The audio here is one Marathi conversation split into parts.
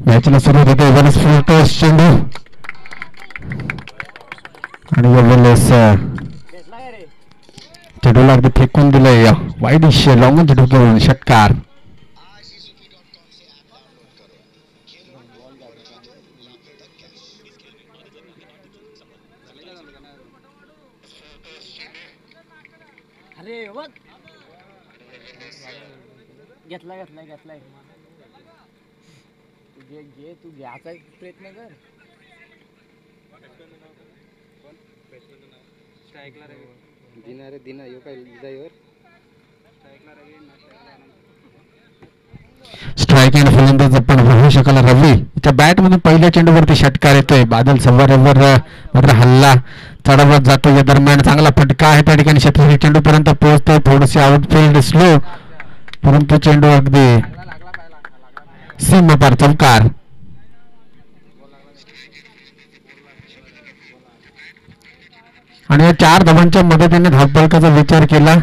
मॅचला सुरुवात होते. वेलेस फुल टॉस चेंडू आणि वेलेस चेंडूला अगदी फेकून दिलंय वाईड लॉंगन चेंडू षटकार. घेतलाय तू घ्यायचा प्रयत्न कर. दिना यो काय स्ट्राईक अँड फलंदाज पण होऊ शकला. रवी त्या बॅट मधून पहिल्या चेंडूवरती षटकार येतोय. बादल सवारेवर मात्र हल्ला चढवत जातो. या दरम्यान चांगला फटका आहे त्या ठिकाणी. क्षेत्ररक्षक चेंडू पर्यंत पोहोचतोय. थोडेसे आउटफील्ड स्लो परंतु चेंडू अगदी सीमापार चौकार. आणि या 4 धावांच्या मदतीने धावफलकाचा विचार केला.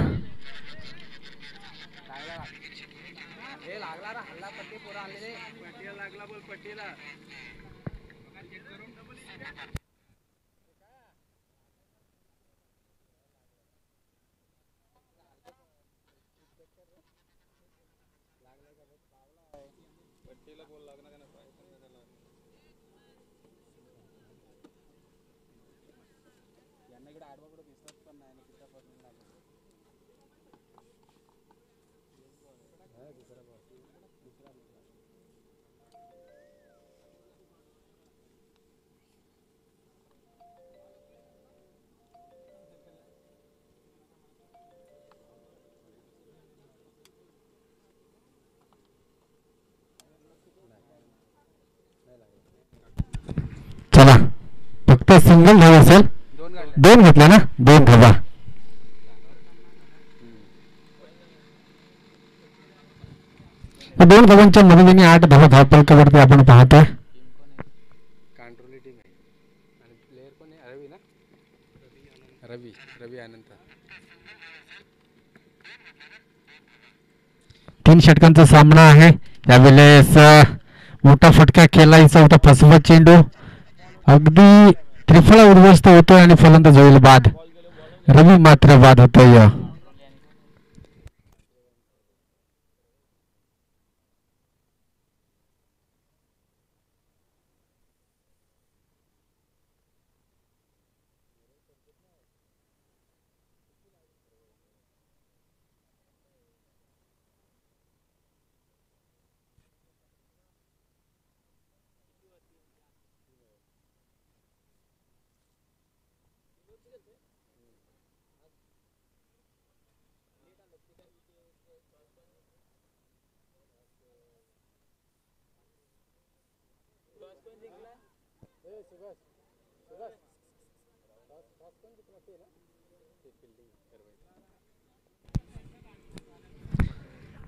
चला फक्त सिंगल धावा असेल. 2 घेतल्या ना. 2 धावा. दोन धावांच्या मदतीने 8 धावा धावफलकावरती आपण पाहतोय. तीन षटकांचा सामना आहे. यावेळेस मोठा फटका केला. चौथा फसवा चेंडू अगदी त्रिफळा उद्ध्वस्त होतोय आणि फलंदाज होईल बाद. रवी मात्र बाद होतोय.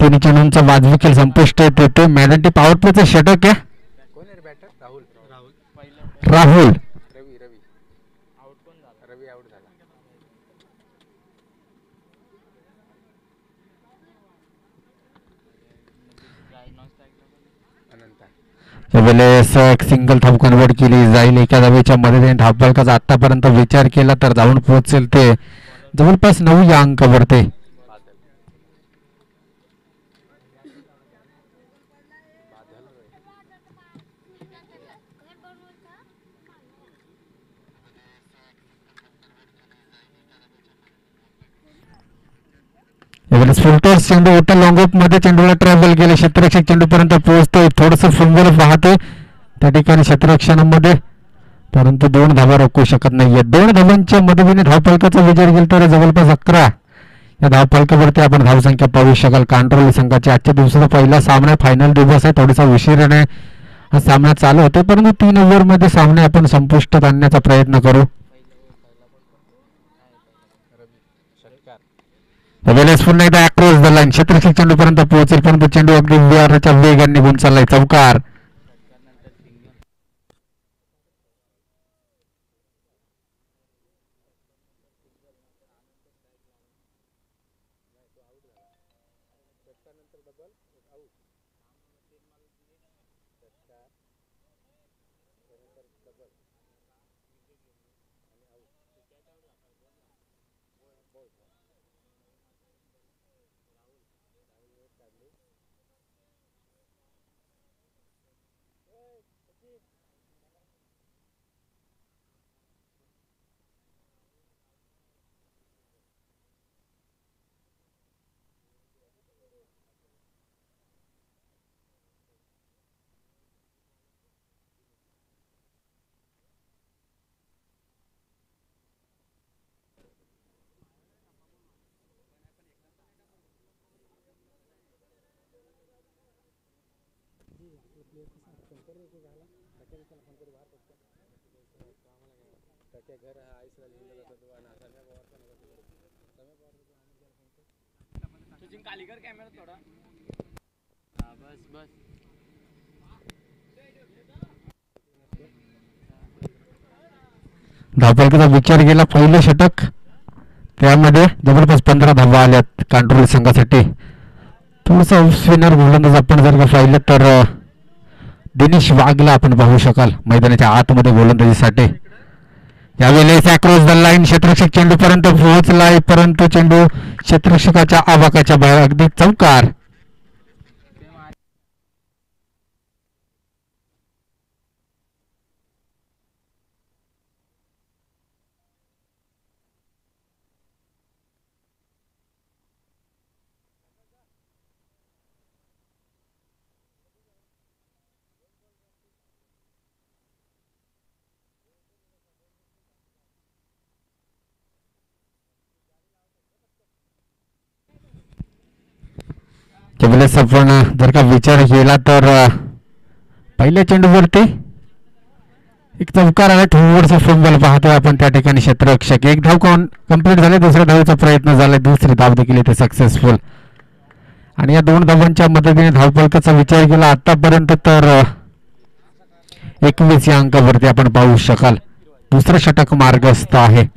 तिन्ही चेंडूंचा वाजवी खेळ संपुष्टात येतो. मॅडंटी पॉवर प्लेचा षटक आहे. राहुल यावेळेस एक सिंगल धाव कन्वर्ट केली जाईल. एका धावेच्या मदतीने धावफलकाचा आतापर्यंत विचार केला तर जाऊन पोहोचेल ते जवळपास 9 या अंकावरती. फुलटॉस चेंडू होता लॉंगऑफ मध्ये. चेंडूला ट्रॅव्हल केले. क्षेत्ररक्षक चेंडू पर्यंत पोहोचतोय. थोडस फुंबर पाहतोय त्या ठिकाणी क्षेत्ररक्षणामध्ये परंतु 2 धावा रोखू शकत नाहीये. 2 धावांच्या मदतीने धावफलकाचा विजय केला तर जवळपास 11 या धावफलकावरती आपण धावसंख्या पाहू शकाल. कांट्रोली संघाच्या आजच्या दिवसाचा पहिला सामना फायनल दिवस आहे. थोडासा उशिराने हा सामना चालू होता, परंतु 3 ओव्हरमध्ये सामने आपण संपुष्टात आणण्याचा प्रयत्न करू. वेलेस पुन्हा एकदा अक्रॉस द लाईन क्षेत्ररक्षक चेंडूपर्यंत पोहोचेल, परंतु चेंडू अगदी विहाराच्या वेगाने निघून चाललाय. चौकार. नंतर सिंगल. सचिन खाली कर कॅमेरा थोडा. हा बस बस. धावफलकाचा विचार केला. पहिलं षटक, त्यामध्ये जवळपास 15 धावा आल्यात कांटोली संघासाठी. थोडंसं ऑफ स्पिनर गोलंदाज आपण जर का पाहिलं तर दिनेश वाघला आपण पाहू शकाल मैदानाच्या आतमध्ये गोलंदाजीसाठी. यावेळेस अक्रॉस द लाईन क्षेत्ररक्षक चेंडूपर्यंत पोहोचलाय, परंतु चेंडू क्षेत्ररक्षकाच्या आवाकाच्या बाहेर. अगदी चौकार. त्यावेळेस आपण जर का विचार केला तर पहिल्या चेंडूवरती एक चौकार आला. थोडंसं फंबल पाहतोय आपण त्या ठिकाणी. क्षेत्ररक्षक एक धाव कंप्लीट झाले. दुसऱ्या धावेचा प्रयत्न झाला. दुसरी धाव देखील इथे सक्सेसफुल. आणि या 2 धावांच्या मदतीने धावफलकाचा विचार केला आतापर्यंत तर 21 या अंकावरती आपण पाहू शकाल. दुसरं षटक मार्गस्थ आहे.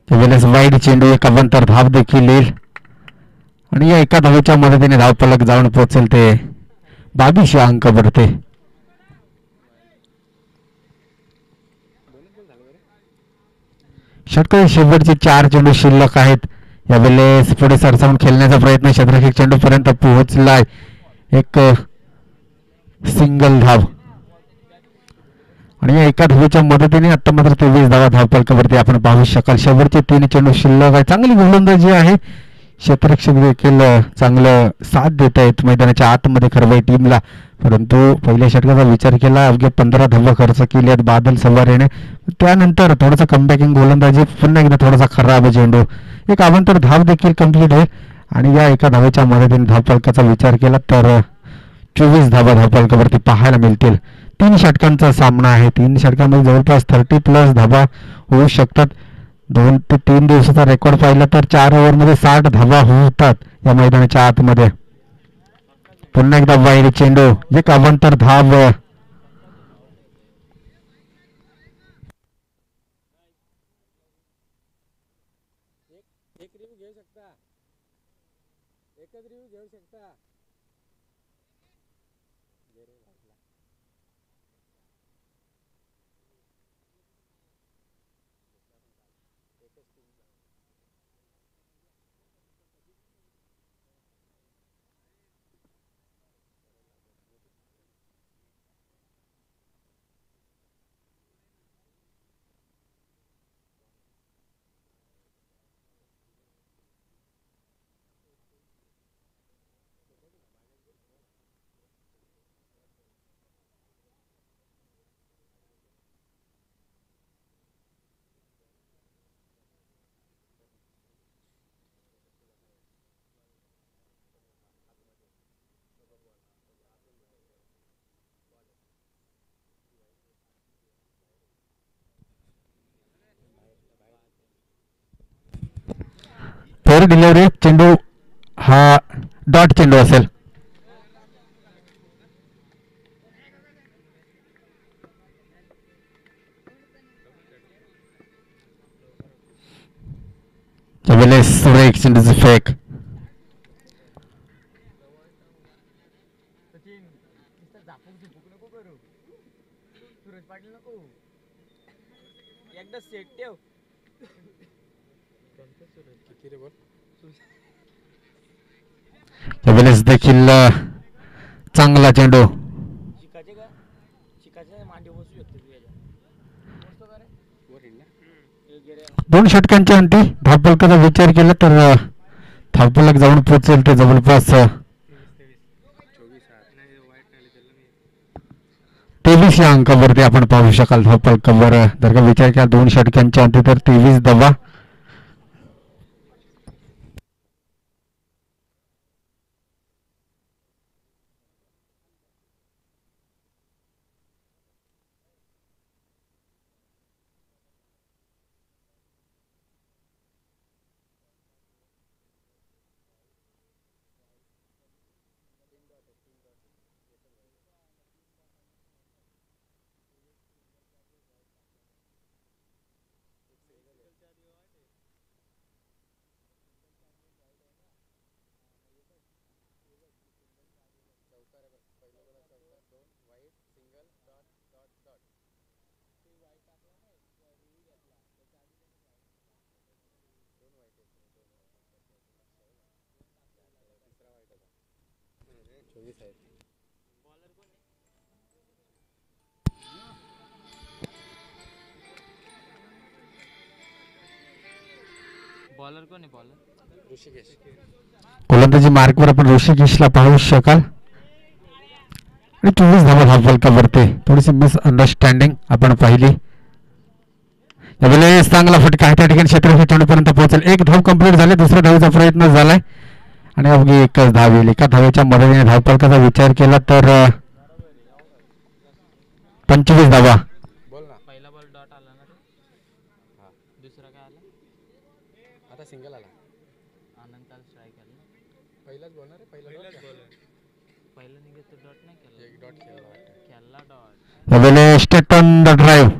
वेळेस वाईड चेंडू, एक अवंतर धाव देखील येईल आणि या एका धावेच्या मदतीने धावफलक जाऊन पोहोचेल ते 22 या अंकावरती. षटकाची शेवटचे 4 चेंडू शिल्लक आहेत. यावेळेस पुढे सरसावून खेळण्याचा प्रयत्न. क्षेत्ररक्षक चेंडूपर्यंत पोहोचलाय. एक सिंगल धाव आणि या एका धावेच्या मदतीने आता मात्र 23 धावा धावफलकावरती आपण पाहू शकाल. शेवटचे 3 चेंडू शिल्लक आहे. चांगली गोलंदाजी आहे. क्षेत्ररक्षक देखील चांगलं साथ देत आहेत मैदानाच्या आतमध्ये खरवाई टीमला, परंतु पहिल्या षटकाचा विचार केला अवघ्या 15 धावा खर्च केली आहेत बादल सवारेने. त्यानंतर थोडासा कमबॅकिंग गोलंदाजी, पुन्हा एकदा थोडासा खराब चेंडू, एक अवांतर धाव देखील कंप्लीट आहे आणि या एका धावेच्या मदतीने धावफलकाचा विचार केला तर 24 धावा धावफलकावरती पाहायला मिळतील. 3 षटकांचा सामना आहे. 3 षटकांमध्ये जवळपास 30+ धावा होऊ शकतात. 2 ते 3 दिवसाचा रेकॉर्ड पाहिला तर 4 ओव्हरमध्ये 60 धावा होतात या मैदानाच्या आतमध्ये. पुन्हा एकदा वाईड चेंडू, एक अवांतर धाव. ओव्हर डिलिव्हरी, चेंडू हा डॉट चेंडू असेल. त्यावेळेस सुरेख चेंडूचं फेक. सचिन नुसतं झापूक झुपूक नको करू. सूरज पाटील नको एकदा सेट ठेव. किती रे बोल. त्यावेळेस देखील चांगला चेंडू. शिकायचे का शिकायचे मांडी बसू शकतो तू याच्या मस्त का रे वर येईल ना. हे गेले 2 षटकांच्या अंती धावफलकाचा विचार केला तर धावफलक जाऊन पोहोचेल ते जवळपास 24 नाही वाईट नाही त्याला मी 23 या अंकावरती आपण पाहू शकाल धावफलकावर जर का विचार केला 2 षटकांच्या अंती तर 23 धावा. बॉलर कोण आहे बॉलर ऋषिकेश. गोलंदाजी मार्कवर आपण ऋषिकेशला पाहू शकाल आणि 24 धावा धावफलकावरती. थोडीशी मिसअंडरस्टँडिंग आपण पाहिली. यावेळेस चांगला फटका आहे त्या ठिकाणी क्षेत्ररक्षक चेंडूपर्यंत पोहोचेल. 1 धाव कंप्लीट झाले. दुसऱ्या धावेचा प्रयत्न झालाय आणि अवघी 1च धाव येईल. एका धावेच्या मदतीने धावफलकाचा विचार केला तर 25 धावा. बोल ना. पहिला बॉल डॉट आला ना रे हा दुसरा काय आला आता सिंगल आला. अनंताला स्ट्राईक आला ना पहिलाच बॉल ना रे. पहिलाच बॉल. पहिला निघत तो डॉट नाही केला एक डॉट खेळला वाटतं. खेळला डॉट यावेळेस स्टेट ऑन द ड्राईव्ह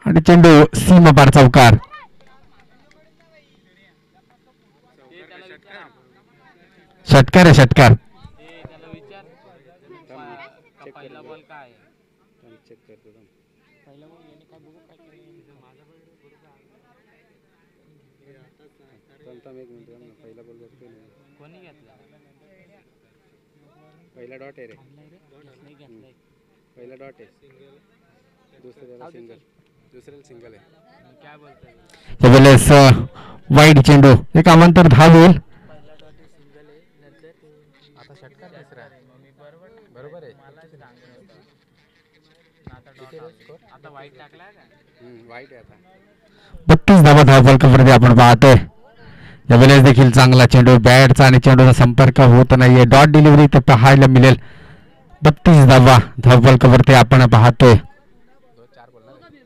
आणि चेंडू सीमा पार चौकार. ते त्याला विचार षटकार आहे षटकार. ते त्याला विचार का पहिला बॉल काय आहे चेक करतो थांब. पहिला बॉल याने काय बघू काय केलं माझा बॉल थांब एक मिनिट थांब ना. पहिला बॉल बघतोय ना. कोणी घेतला पहिला डॉट आहे रे. घेतलाय घेतलाय पहिला डॉट आहे. दुसऱ्याला सिंगल. दुसऱ्याला सिंगल आहे. मी काय बोलतोय यावेळेस वाईड चेंडू एक अवांतर धाव होईल. पहिला डॉट सिंगल आहे नंतर आता षटकार दुसरा आहे. मी बरोबर बरोबर आहे. मला सांगत होता आता किती रे डॉट स्कोर? आता वाईट टाकलाय का वाईट आहे आता. 32 धावा धावफलकावरती आपण पाहतोय. यावेळेस देखील चांगला चेंडू. बॅटचा आणि चेंडूचा संपर्क होत नाहीये. डॉट डिलिव्हरी ते पाहायला मिळेल. 32 धावा धावफलकावरती आपण पाहतोय. 4 बॉल ना रे.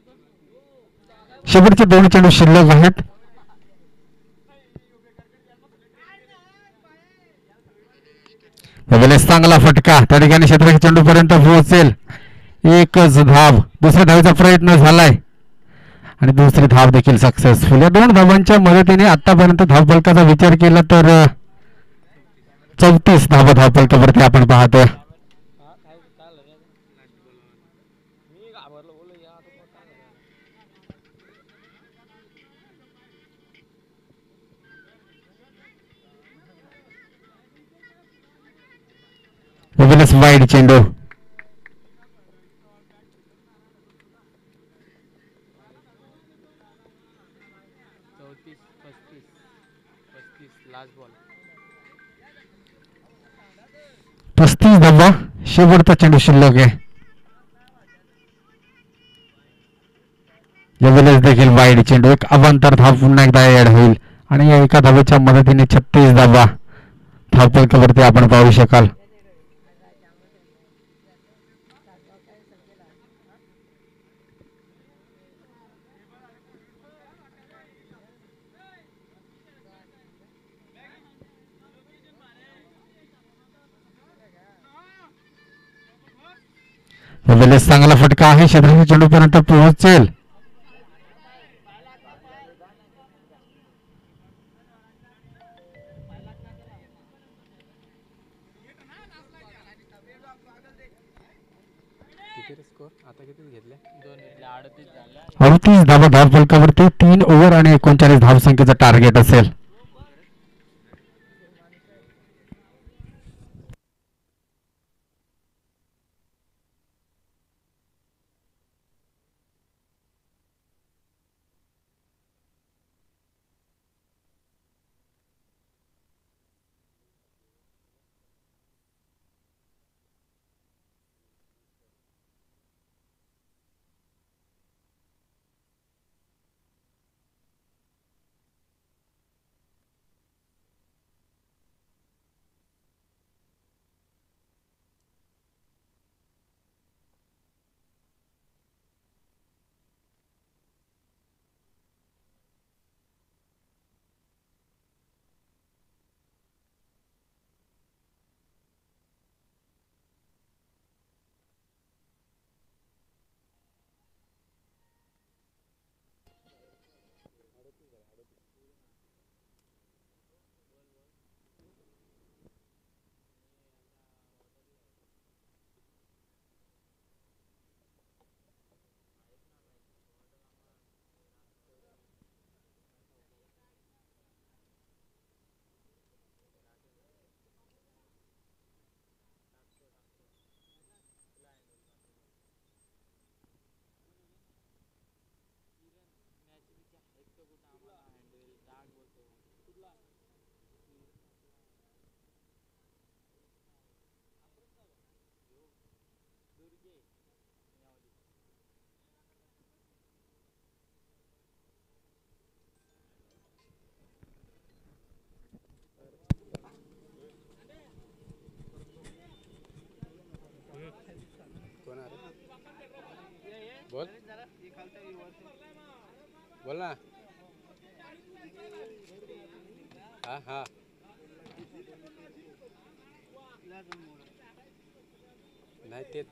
शेवटचे 2 चेंडू शिल्लक आहेत. यावेळेस चांगला फटका त्या ठिकाणी क्षेत्ररक्षक चेंडूपर्यंत पोहोचेल. 1च धाव. दुसऱ्या धावेचा प्रयत्न झालाय आणि दुसरी धाव देखील सक्सेसफुल. या 2 धावांच्या मदतीने आतापर्यंत धावफलकाचा विचार केला तर 34 धावा धावफलकावरती आपण पाहतोय. काय झालं रे मी घाबरलो बोललो या आता काय झालं यावेळेस वाईड चेंडू. 35 लास्ट बॉल 35 धावा शेवटचा चेंडू शिल्लक आहे. यावेळेस देखील वाईड चेंडू एक अवांतर धाव पुन्हा एकदा ऍड होईल आणि या एका धावेच्या मदतीने 36 धावा धावफलकावरती आपण पाहू शकाल. यावेळेस चांगला फटका आहे, क्षेत्ररक्षक चेंडूपर्यंत पोहोचेल. किती स्कोर आता किती घेतले? 38 धावा धाव फलकावरती. 3 ओव्हर आणि 39 धावसंख्येचं टार्गेट असेल. कोण आहे? बोल बोल ना. हा हा नाही ते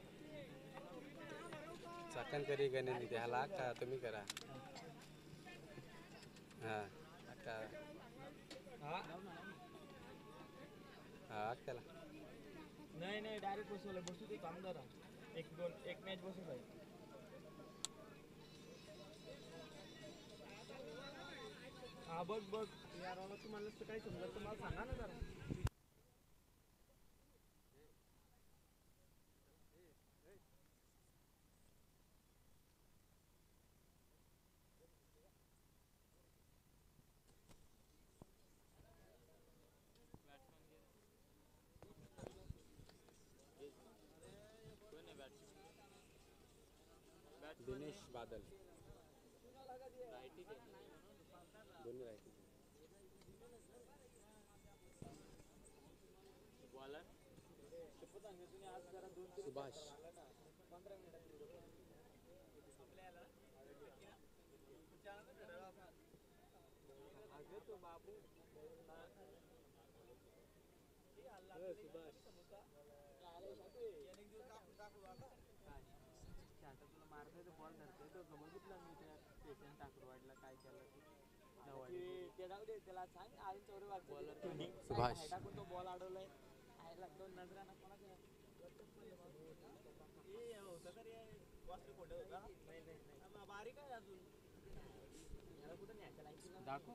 चाकण करी गणे द्याला का तुम्ही करा. हा का हा त्याला नाही नाही डायरेक्ट बसवलं. बसू ते काम करा. एक मॅच बसू आहे. हा बघ बघ यार तुम्हाला काय समजत मला सांगा ना जरा. दिनेश बादल दोन्ही राईट. सुभाष सुभाष बॉल अडवलाय दोन नजरा बारीक आहे अजून दाखव.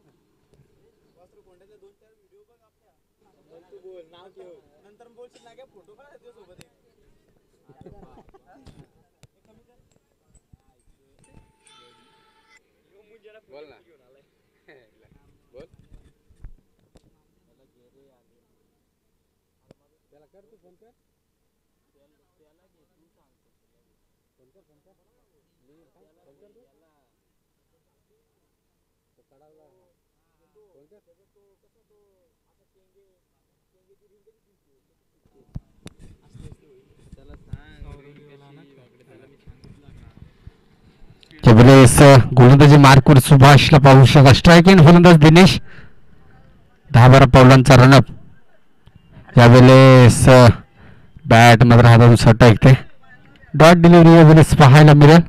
वस्त्र कोंड्याचे 2-4 व्हिडिओ बघ आपल्या. तू बोल नाव ठेव नंतर बोलशील ना. काय फोटो काढ त्या सोबत बोल ना. बोल त्याला कर तू फोन कर. फोन कर फोन कर फोन कर तू कडावला फोन कर. त्यावेळेस गोलंदाजी मार्कवर सुभाषला पाहू शका. स्ट्राईक इन फलंदाज दिनेश. 10-12 पावलांचा रनअप. यावेळेस बॅट मात्र हातातून सटकते. डॉट डिलिव्हरी यावेळेस पाहायला मिळेल.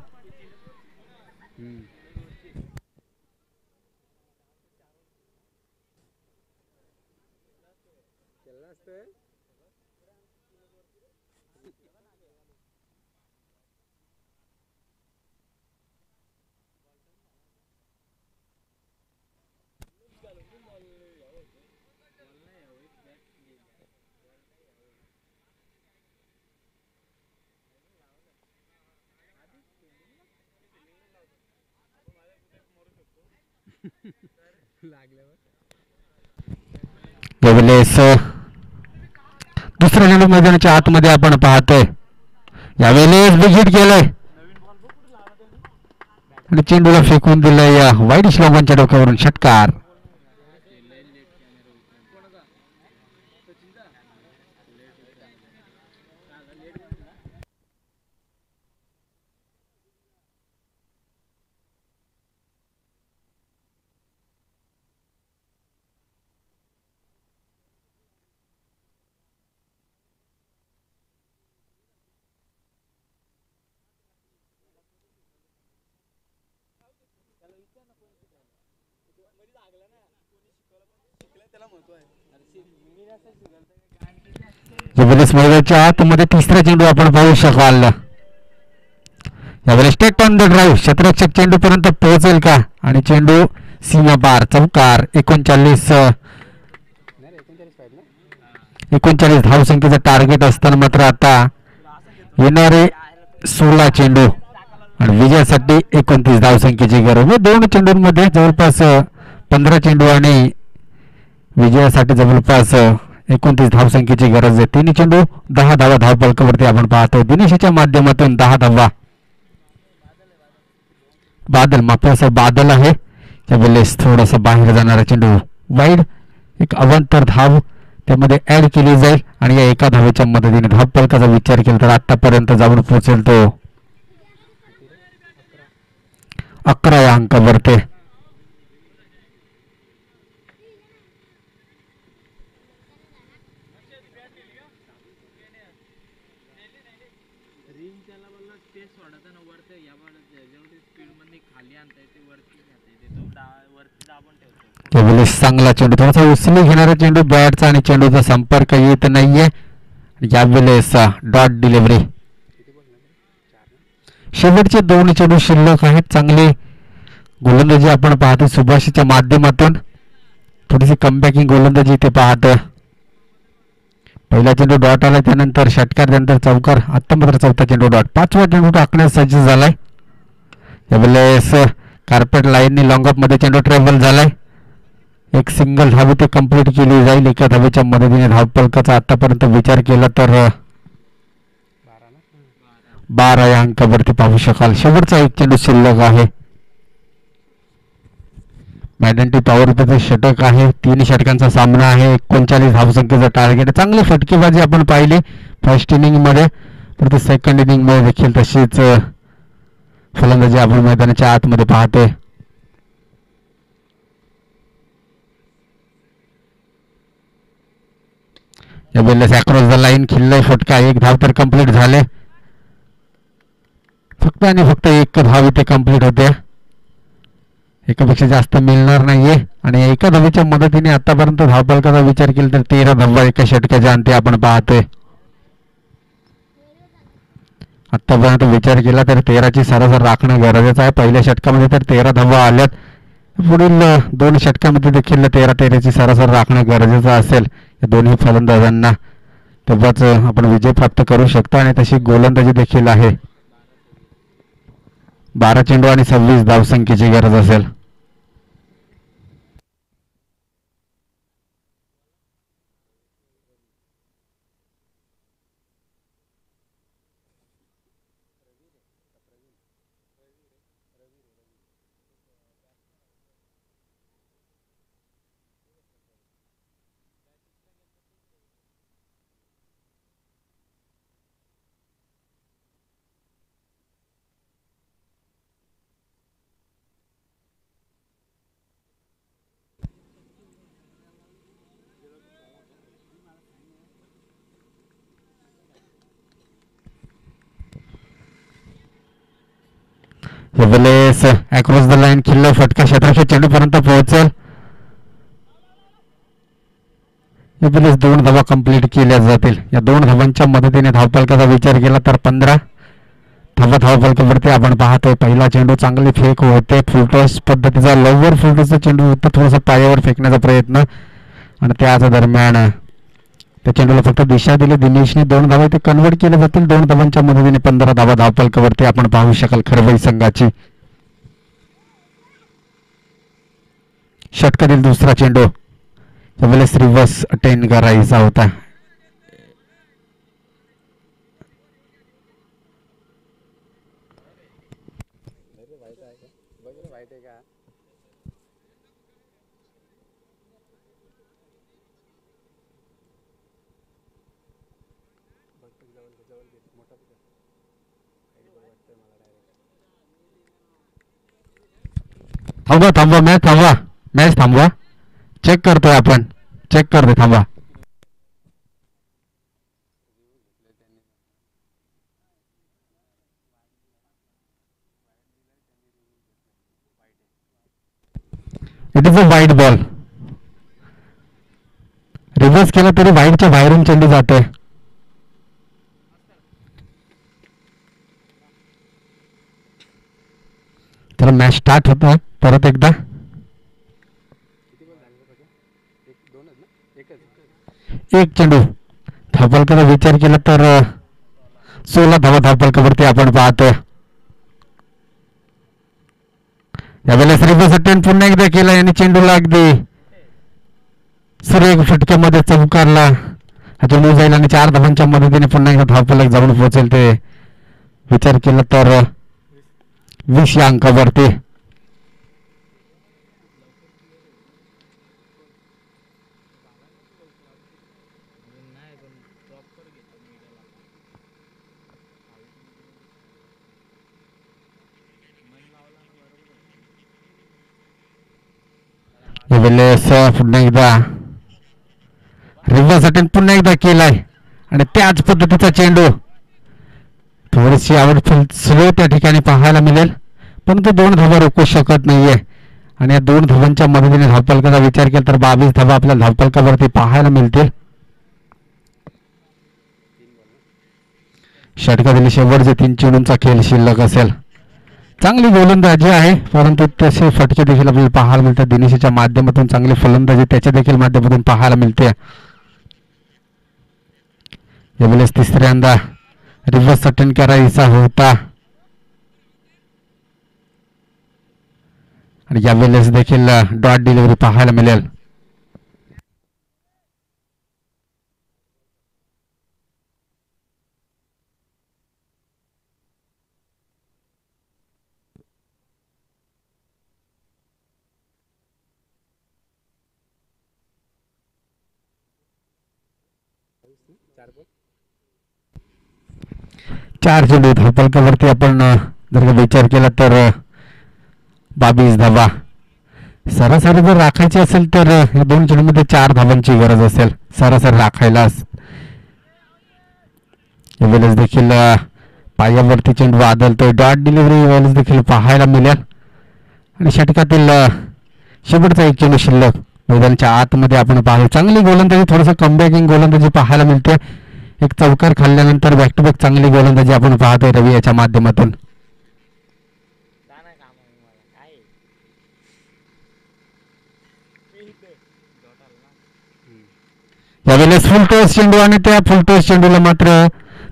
यावेळेस दुसऱ्या चेंडू मैदानाच्या आतमध्ये आपण पाहतोय. यावेळेस विकेट गेलंय आणि चेंडूला फेकून दिलंय या वाईट श्लोकांच्या डोक्यावरून. षटकार. त्याला महत्व आहे. यावेळेस मैदानाच्या आतमध्ये तिसरा चेंडू आपण पाहू शकाल. यावेळेस स्टेट ऑन द ड्राईव्ह. क्षेत्ररक्षक चेंडू पर्यंत पोहोचेल का आणि चेंडू सीमा पार. चौकार. 39 धावसंख्येचं टार्गेट असताना मात्र आता येणारे 16 चेंडू आणि विजयासाठी 29 धावसंख्येची गरज. दोन चेंडूंमध्ये जवळपास 15 चेंडू आणि विजयासाठी जवळपास 29 धावसंख्येची गरज आहे. तिन्ही चेंडू 10 धावा धावफलकावरती आपण पाहतो. दिनेशच्या माध्यमातून 10 धावा. बादल माफियाचा बादल आहे. त्यावेळेस थोडासा बाहेर जाणारा चेंडू वाईड. एक अवांतर धाव त्यामध्ये ऍड केली जाईल आणि या एका धावेच्या मदतीने धावफलकाचा विचार केला तर आतापर्यंत जाऊन पोहोचेल तो 11 या अंकावरती. यावेळेस चांगला चेंडू. थोडासा उचली घेणारा चेंडू. बॅटचा आणि चेंडूचा संपर्क येत नाहीये. यावेळेस डॉट डिलिव्हरी. शेवटचे 2 चेंडू शिल्लक आहेत. चांगली गोलंदाजी आपण पाहतो सुभाषच्या माध्यमातून. थोडीशी कमबॅकिंग गोलंदाजी इथे पाहतो. पहिला चेंडू डॉट आला, त्यानंतर षटकार, त्यानंतर चौकार. आता मात्र चौथा चेंडू डॉट. 5वा चेंडू टाकण्यास सज्ज झालाय. यावेळेस कार्पेट लाईननी लॉंग ऑफ मध्ये चेंडू ट्रॅव्हल झालाय. एक सिंगल धाव ते कंप्लीट केली जाईल एका धावेच्या मदतीने. धावफलकाचा आतापर्यंत विचार केला तर 12 या अंकावरती पाहू शकाल. शेवटचा एक चेंडू शिल्लक आहे. मॅडंटी पॉवर षटक आहे. 3 षटकांचा सामना आहे. 39 धावसंख्येचं टार्गेट. चांगली फटकेबाजी आपण पाहिली फर्स्ट इनिंग मध्ये. परंतु सेकंड इनिंग मध्ये देखील तशीच फलंदाजी आपण मैदानाच्या आतमध्ये पाहतोय. यावेळेस अक्रॉस द लाईन खिल्लाय फटका. 1 धाव तर कंप्लीट झाले. फक्त आणि फक्त 1 धाव इथे कंप्लीट होते. एकापेक्षा जास्त मिळणार नाहीये आणि एका धावेच्या मदतीने आतापर्यंत धावफलकाचा विचार केला तर 13 धावा एका षटकाच्या अंती आपण पाहतोय. आतापर्यंत विचार केला तर 13ची सरासर राखणं गरजेचं आहे. पहिल्या षटकामध्ये तर 13 धावा आल्यात. पुढील 2 षटकामध्ये देखील 13-13ची सरासर राखणं गरजेचं असेल या दोन्ही फलंदाजांना. तेव्हाच आपण विजय प्राप्त करू शकतो आणि तशी गोलंदाजी देखील आहे. 12 चेंडू आणि 26 धावसंख्येची गरज असेल. वेलेस अक्रॉस द लाईन खिल्ल फटका क्षेत्राच्या चेंडूपर्यंत पोहोचेल. वेलेस 2 धावा कंप्लीट केल्या जातील. या 2 धावांच्या मदतीने धावफलकाचा विचार केला तर 15 धावा धावफलकावरती आपण पाहतोय. पहिला चेंडू चांगली फेक होते. फुलटॉस पद्धतीचा लोवर फुलटॉसचा चेंडू होता. थोडासा पायावर फेकण्याचा प्रयत्न आणि त्याच दरम्यान त्या चेंडूला फक्त दिशा दिली. दिनेशने 2 धावा ते कन्वर्ट केले जातील. 2 धावांच्या मदतीने 15 धावा धावफलकावरती आपण पाहू शकाल खरवई संघाची. षटकातील दुसरा चेंडू त्यावेळेस रिव्हर्स अटेंड करायचा होता. वाईट आहे का? थांबवा थांबवा मॅच थांबवा. मॅच थांबवा. चेक करतोय आपण. चेक करतोय थांबा. इट इज अ वाईट बॉल. रिव्हर्स केला तरी वाईटच्या बाहेरून चेंडू जातोय. तर मॅच स्टार्ट होता परत एकदा. एक चेंडू धावफलकाचा विचार केला तर 16 धावा धावफलकावरती आपण पाहतोय. यावेळेस रिव्हर्स अटेम्प्ट पुन्हा एकदा केला आणि चेंडूला अगदी सुरेख फटक्यामध्ये चमकारला. हा चेंडू जाईल आणि 4 धावांच्या मदतीने पुन्हा एकदा धावफलक जाऊन पोहोचेल. ते विचार केला तर 20 या अंकावरती. यावेळेस पुन्हा एकदा रिव्हर्स अटेम्प्ट पुन्हा एकदा केलाय आणि त्याच पद्धतीचा चेंडू. थोडीशी आवडफुल स्लो त्या ठिकाणी पाहायला मिळेल परंतु 2 धावा रोखू शकत नाहीये. आणि या 2 धावांच्या मदतीने धावफलकाचा विचार केला तर 22 धावा आपल्या धावफलकावरती पाहायला मिळतील. षटकातील शेवटचे 3 चेंडूंचा खेळ शिल्लक असेल. चांगली गोलंदाजी आहे परंतु तसे फटके देखील आपल्याला पाहायला मिळतात. दिनेशच्या माध्यमातून चांगली फलंदाजी त्याच्या देखील माध्यमातून पाहायला मिळते. यावेळेस तिसऱ्यांदा रिव्हर्स अटेंड करायचा होता आणि यावेळेस देखील डॉट डिलिव्हरी पाहायला मिळेल. चार चेंडू धावफलकावरती आपण जर का विचार केला तर 22 धावा सरासरी जर राखायची असेल तर या 2 चेंडूमध्ये 4 धावांची गरज असेल सरासरी राखायला. यावेळेस देखील पायावरती चेंडू आदलतोय. डॉट डिलिव्हरी यावेळेस देखील पाहायला मिळेल आणि षटकातील शेवटचा एक चेंडू शिल्लक मैदानाच्या आतमध्ये आपण पाहू. चांगली गोलंदाजी थोडंसं कमबॅकिंग गोलंदाजी पाहायला मिळते. एक चौकार खाल्ल्यानंतर बॅक टू बॅक चांगली गोलंदाजी आपण पाहतोय रवी याच्या माध्यमातून. यावेळेस फुलटॉस चेंडू आणि त्या फुलटॉस चेंडूला मात्र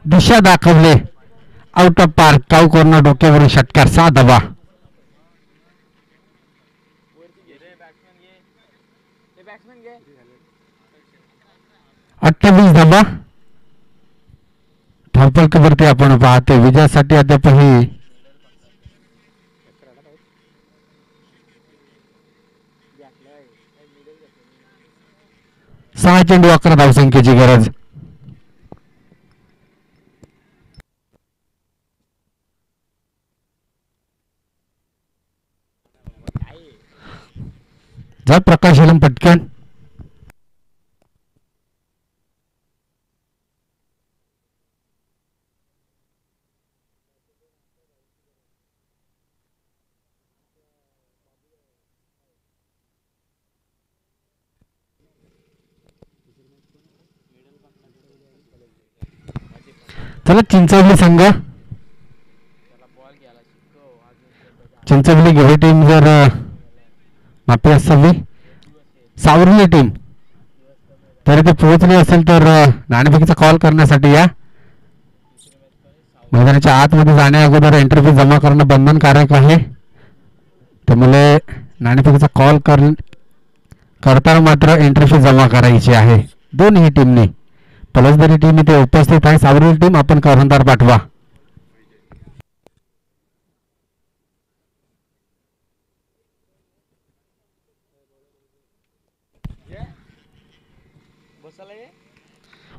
दिशा दाखवले. Out of park. Cow corner डोक्यावरून षटकार. 6 धावा. बॅट्समॅन घे. 28 धावा धावफलकावरती आपण पाहतोय. विजयासाठी अद्यापही 6 चेंडू 11 धावसंख्येची गरज. जा प्रकाश आलम पटकन. चला चिंचवली संघ, चिंचवली घेवी टीम जर माफी असावी सावरली टीम तरी ते पोहोचली असेल तर नाणेफेकीचा कॉल करण्यासाठी या. मैदानाच्या आतमध्ये जाण्या अगोदर एंट्री फी जमा करणं बंधनकारक आहे. त्यामुळे नाणेफेकीचा कॉल करताना मात्र एंट्री फी जमा करायची आहे दोन्ही टीमनी. पलसदरी टीम इथे उपस्थित आहे, सावरली टीम आपण कर्णधार पाठवा.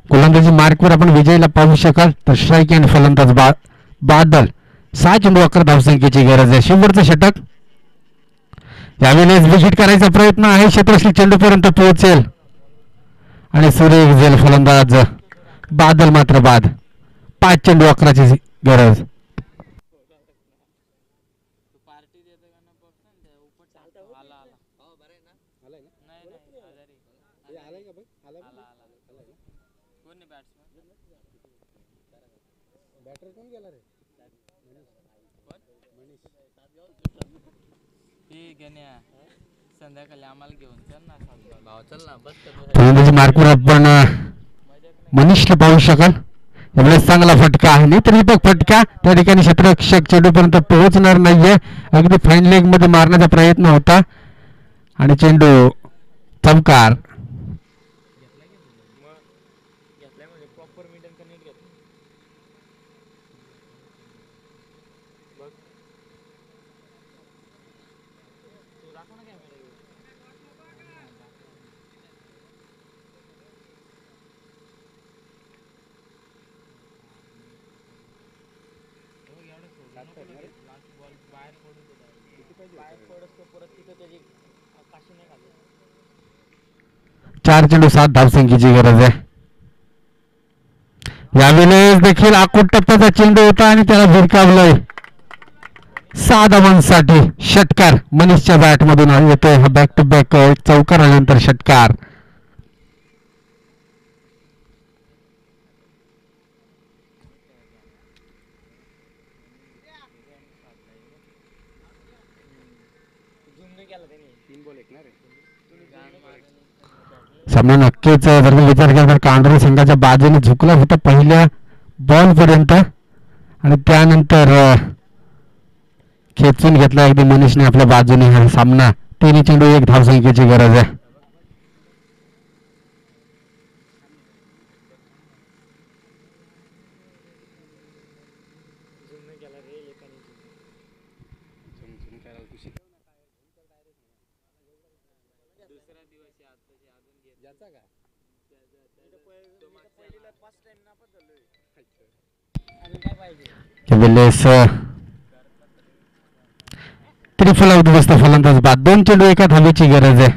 गोलंदाजी मार्कवर आपण विजयला पाहू शकाल तर स्ट्राईक अँड फलंदाज बादल. 6 चेंडू 11 धावसंख्येची गरज आहे. शेवटचं षटक यावेळेस विकेट करायचा प्रयत्न आहे. क्षेत्ररक्षक चेंडूपर्यंत पोहोचेल आणि सुरेख झेल फलंदाज बादल मात्र बाद. 5 चेंडू 11ची गरज. बॅटर कोण गेला रे? संध्याकाळी आम्हाला घेऊन चल ना भाव, चल ना बस. फलंदाजी मार्कवर आपण मनीषला पाहू शकाल. यावेळेस चांगला फटका आहे, नाही तर फटका त्या ठिकाणी क्षेत्ररक्षक चेंडूपर्यंत पोहोचणार नाहीये. अगदी फाईन लेग मध्ये मारण्याचा प्रयत्न होता आणि चेंडू चमकार. चार चेंडू 7 धावसंख्येची गरज आहे. यावेळेस देखील आखूड टप्प्याचा चेंडू होता आणि त्याला भिरकावलंय. 6 धावांसाठी षटकार मनीषच्या बॅट मधून येतोय. हा बॅक टू बॅक चौकार आल्यानंतर षटकार. सामना नक्कीच जर मी विचार केला तर कांडोली संघाच्या बाजूने झुकला होता पहिल्या बॉल पर्यंत आणि त्यानंतर खेचून घेतला अगदी मनीषने आपल्या बाजूने. हा सामना 3 चेंडू 1 धावसंख्येची गरज आहे. त्रिफला उद्ध्वस्त फलंदाज बाद. 2 चेंडू 1 धावेची गरज आहे.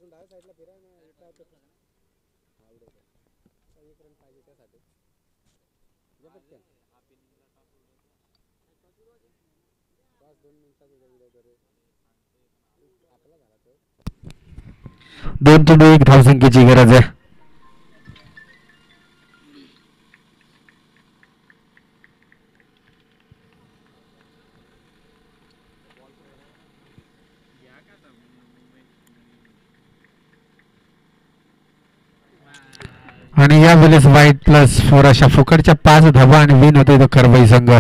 डाव्या साईडला फिरा ना. एक रन पाहिजे त्यासाठी. पटकन 2 मिनिटाचा व्हिडिओ करे आपला झाला तो. 2 चेंडू 1 धावसंख्येची गरज आहे. आणि यावेळेस व्हाईट प्लस 4 अशा फुकटच्या 5 धावा आणि विन होतोय तो करवाई संघ.